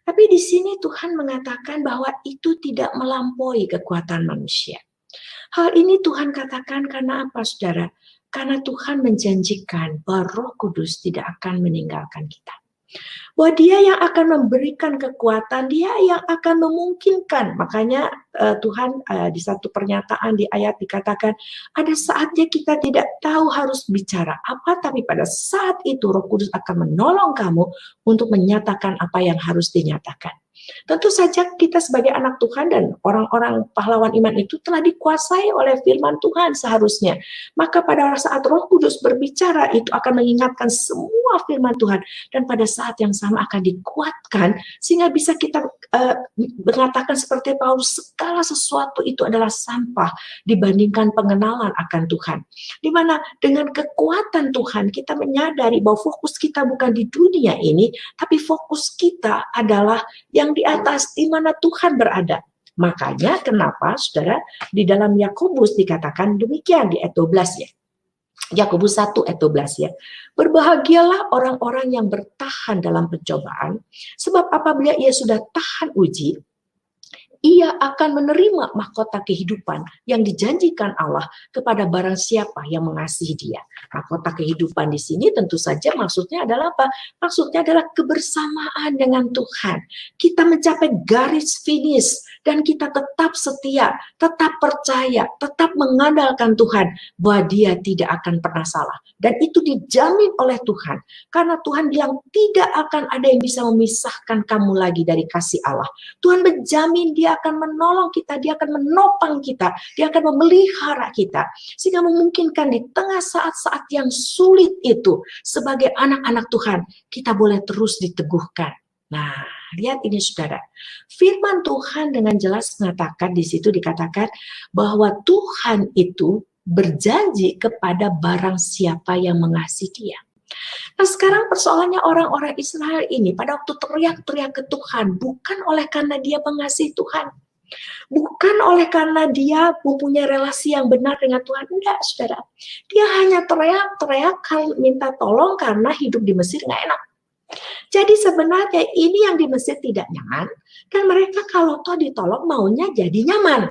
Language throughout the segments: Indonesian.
Tapi di sini Tuhan mengatakan bahwa itu tidak melampaui kekuatan manusia. Hal ini Tuhan katakan karena apa, saudara? Karena Tuhan menjanjikan bahwa Roh Kudus tidak akan meninggalkan kita. Bahwa Dia yang akan memberikan kekuatan, Dia yang akan memungkinkan. Makanya Tuhan di satu pernyataan di ayat dikatakan, ada saatnya kita tidak tahu harus bicara apa, tapi pada saat itu Roh Kudus akan menolong kamu untuk menyatakan apa yang harus dinyatakan. Tentu saja kita sebagai anak Tuhan dan orang-orang pahlawan iman itu telah dikuasai oleh firman Tuhan seharusnya. Maka pada saat Roh Kudus berbicara itu akan mengingatkan semua firman Tuhan dan pada saat yang sama akan dikuatkan sehingga bisa kita mengatakan seperti Paulus, segala sesuatu itu adalah sampah dibandingkan pengenalan akan Tuhan. Di mana dengan kekuatan Tuhan kita menyadari bahwa fokus kita bukan di dunia ini, tapi fokus kita adalah yang di atas, di mana Tuhan berada. Makanya kenapa, saudara, di dalam Yakobus dikatakan demikian di ayat 12 ya. Yakobus 1 ayat 12 ya. Berbahagialah orang-orang yang bertahan dalam pencobaan, sebab apabila ia sudah tahan uji, ia akan menerima mahkota kehidupan yang dijanjikan Allah kepada barang siapa yang mengasihi Dia. Mahkota kehidupan di sini tentu saja maksudnya adalah apa? Maksudnya adalah kebersamaan dengan Tuhan. Kita mencapai garis finish dan kita tetap setia, tetap percaya, tetap mengandalkan Tuhan bahwa Dia tidak akan pernah salah. Dan itu dijamin oleh Tuhan. Karena Tuhan bilang tidak akan ada yang bisa memisahkan kamu lagi dari kasih Allah. Tuhan menjamin Dia akan menolong kita, Dia akan menopang kita, Dia akan memelihara kita, sehingga memungkinkan di tengah saat-saat yang sulit itu, sebagai anak-anak Tuhan, kita boleh terus diteguhkan. Nah, lihat ini saudara, firman Tuhan dengan jelas mengatakan, di situ dikatakan bahwa Tuhan itu berjanji kepada barang siapa yang mengasihi Dia. Nah sekarang persoalannya orang-orang Israel ini pada waktu teriak-teriak ke Tuhan bukan oleh karena dia mengasihi Tuhan, bukan oleh karena dia mempunyai relasi yang benar dengan Tuhan, enggak saudara. Dia hanya teriak-teriak minta tolong karena hidup di Mesir nggak enak. Jadi sebenarnya ini yang di Mesir tidak nyaman, dan mereka kalau toh ditolong maunya jadi nyaman.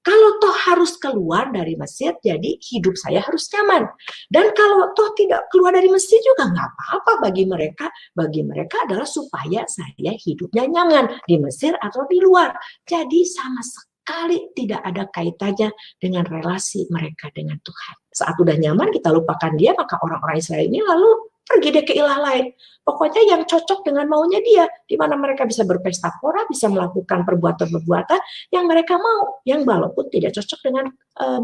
Kalau toh harus keluar dari Mesir, jadi hidup saya harus nyaman. Dan kalau toh tidak keluar dari Mesir juga nggak apa-apa bagi mereka. Bagi mereka adalah supaya saya hidupnya nyaman di Mesir atau di luar. Jadi sama sekali tidak ada kaitannya dengan relasi mereka dengan Tuhan. Saat udah nyaman kita lupakan Dia, maka orang-orang Israel ini lalu pergi deh ke ilah lain. Pokoknya yang cocok dengan maunya dia, di mana mereka bisa berpesta pora, bisa melakukan perbuatan-perbuatan yang mereka mau, yang walaupun tidak cocok dengan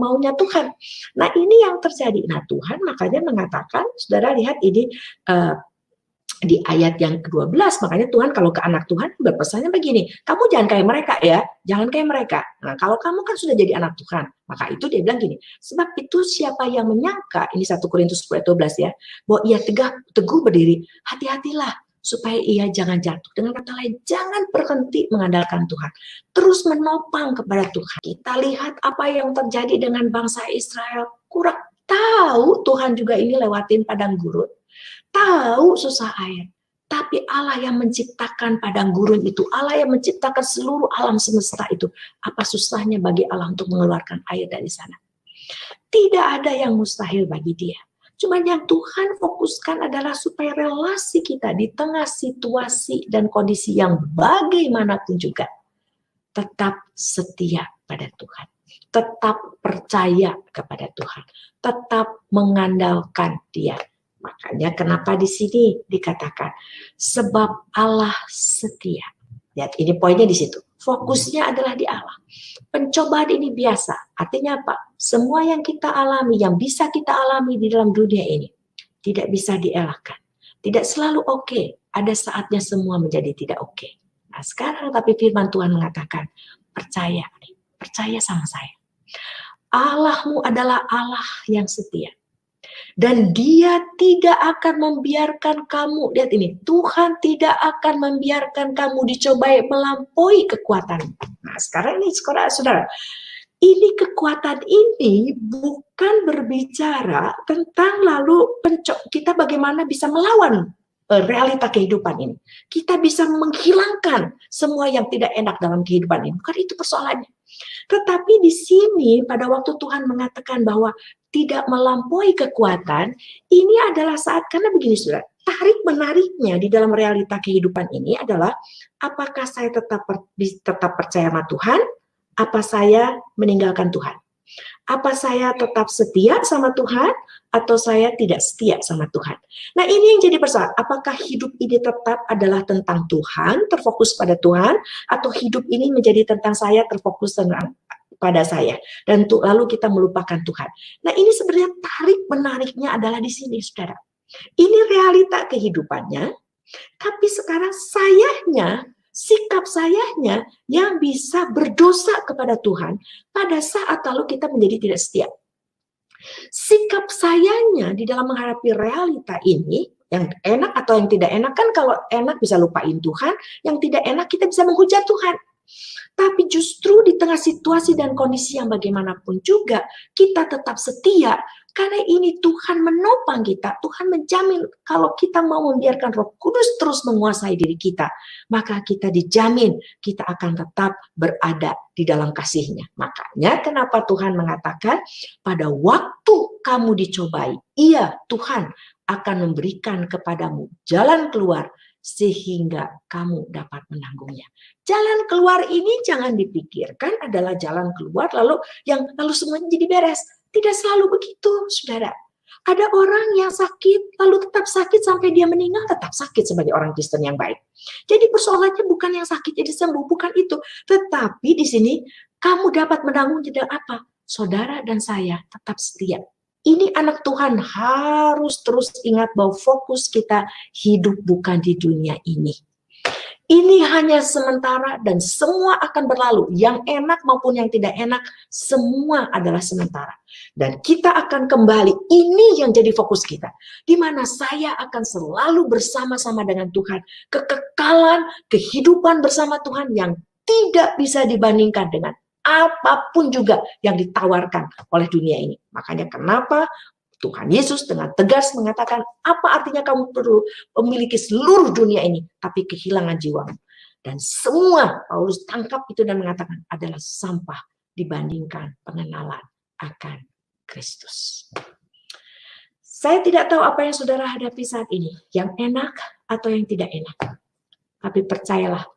maunya Tuhan. Nah ini yang terjadi. Nah Tuhan makanya mengatakan, saudara lihat ini di ayat yang ke-12, makanya Tuhan kalau ke anak Tuhan berpesannya begini, kamu jangan kayak mereka ya, jangan kayak mereka. Nah kalau kamu kan sudah jadi anak Tuhan, maka itu dia bilang gini, sebab itu siapa yang menyangka, ini 1 Korintus 10:12 ya, bahwa ia teguh berdiri, hati-hatilah supaya ia jangan jatuh. Dengan kata lain, jangan berhenti mengandalkan Tuhan, terus menopang kepada Tuhan. Kita lihat apa yang terjadi dengan bangsa Israel, kurang tahu Tuhan juga ini lewatin padang gurun, tahu susah air, tapi Allah yang menciptakan padang gurun itu, Allah yang menciptakan seluruh alam semesta itu, apa susahnya bagi Allah untuk mengeluarkan air dari sana? Tidak ada yang mustahil bagi Dia. Cuma yang Tuhan fokuskan adalah supaya relasi kita di tengah situasi dan kondisi yang bagaimanapun juga tetap setia pada Tuhan, tetap percaya kepada Tuhan, tetap mengandalkan Dia. Makanya kenapa di sini dikatakan sebab Allah setia. Lihat ini poinnya di situ. Fokusnya adalah di Allah. Pencobaan ini biasa. Artinya apa? Semua yang kita alami, yang bisa kita alami di dalam dunia ini tidak bisa dielakkan. Tidak selalu oke. Ada saatnya semua menjadi tidak oke. Nah, sekarang tapi firman Tuhan mengatakan, percaya sama saya. Allahmu adalah Allah yang setia. Dan Dia tidak akan membiarkan kamu, lihat ini, Tuhan tidak akan membiarkan kamu dicobai melampaui kekuatan. Nah sekarang ini saudara, ini kekuatan ini bukan berbicara tentang lalu kita bagaimana bisa melawan realita kehidupan ini. Kita bisa menghilangkan semua yang tidak enak dalam kehidupan ini. Bukan itu persoalannya. Tetapi di sini pada waktu Tuhan mengatakan bahwa tidak melampaui kekuatan, ini adalah saat, karena begini saudara, tarik menariknya di dalam realita kehidupan ini adalah apakah saya tetap percaya sama Tuhan, apa saya meninggalkan Tuhan. Apa saya tetap setia sama Tuhan atau saya tidak setia sama Tuhan. Nah, ini yang jadi persoalan. Apakah hidup ini tetap adalah tentang Tuhan, terfokus pada Tuhan, atau hidup ini menjadi tentang saya, terfokus pada saya, dan lalu kita melupakan Tuhan. Nah, ini sebenarnya tarik menariknya adalah di sini, saudara. Ini realita kehidupannya, tapi sekarang sayanya, sikap sayanya yang bisa berdosa kepada Tuhan pada saat lalu kita menjadi tidak setia. Sikap sayanya di dalam menghadapi realita ini, yang enak atau yang tidak enak, kan kalau enak bisa lupain Tuhan, yang tidak enak kita bisa menghujat Tuhan. Tapi justru di tengah situasi dan kondisi yang bagaimanapun juga, kita tetap setia. Karena ini Tuhan menopang kita, Tuhan menjamin kalau kita mau membiarkan Roh Kudus terus menguasai diri kita, maka kita dijamin kita akan tetap berada di dalam kasih-Nya. Makanya kenapa Tuhan mengatakan pada waktu kamu dicobai, iya Tuhan akan memberikan kepadamu jalan keluar sehingga kamu dapat menanggungnya. Jalan keluar ini jangan dipikirkan adalah jalan keluar lalu semuanya jadi beres. Tidak selalu begitu, saudara. Ada orang yang sakit, lalu tetap sakit sampai dia meninggal, tetap sakit sebagai orang Kristen yang baik. Jadi persoalannya bukan yang sakit jadi sembuh, bukan itu. Tetapi di sini, kamu dapat menanggung dengan apa? Saudara dan saya tetap setia. Ini anak Tuhan harus terus ingat bahwa fokus kita hidup bukan di dunia ini. Ini hanya sementara dan semua akan berlalu. Yang enak maupun yang tidak enak, semua adalah sementara. Dan kita akan kembali, ini yang jadi fokus kita. Di mana saya akan selalu bersama-sama dengan Tuhan. Kekekalan, kehidupan bersama Tuhan yang tidak bisa dibandingkan dengan apapun juga yang ditawarkan oleh dunia ini. Makanya kenapa Tuhan Yesus dengan tegas mengatakan, apa artinya kamu perlu memiliki seluruh dunia ini, tapi kehilangan jiwamu. Dan semua Paulus tangkap itu dan mengatakan adalah sampah dibandingkan pengenalan akan Kristus. Saya tidak tahu apa yang saudara hadapi saat ini, yang enak atau yang tidak enak. Tapi percayalah,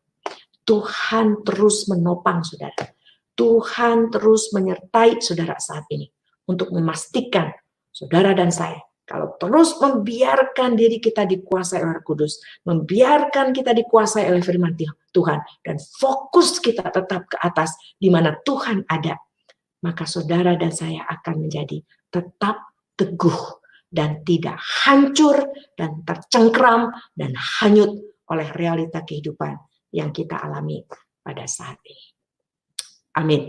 Tuhan terus menopang saudara. Tuhan terus menyertai saudara saat ini untuk memastikan saudara dan saya, kalau terus membiarkan diri kita dikuasai oleh Roh Kudus, membiarkan kita dikuasai oleh firman Tuhan, dan fokus kita tetap ke atas di mana Tuhan ada, maka saudara dan saya akan menjadi tetap teguh dan tidak hancur dan tercengkram dan hanyut oleh realita kehidupan yang kita alami pada saat ini. Amin.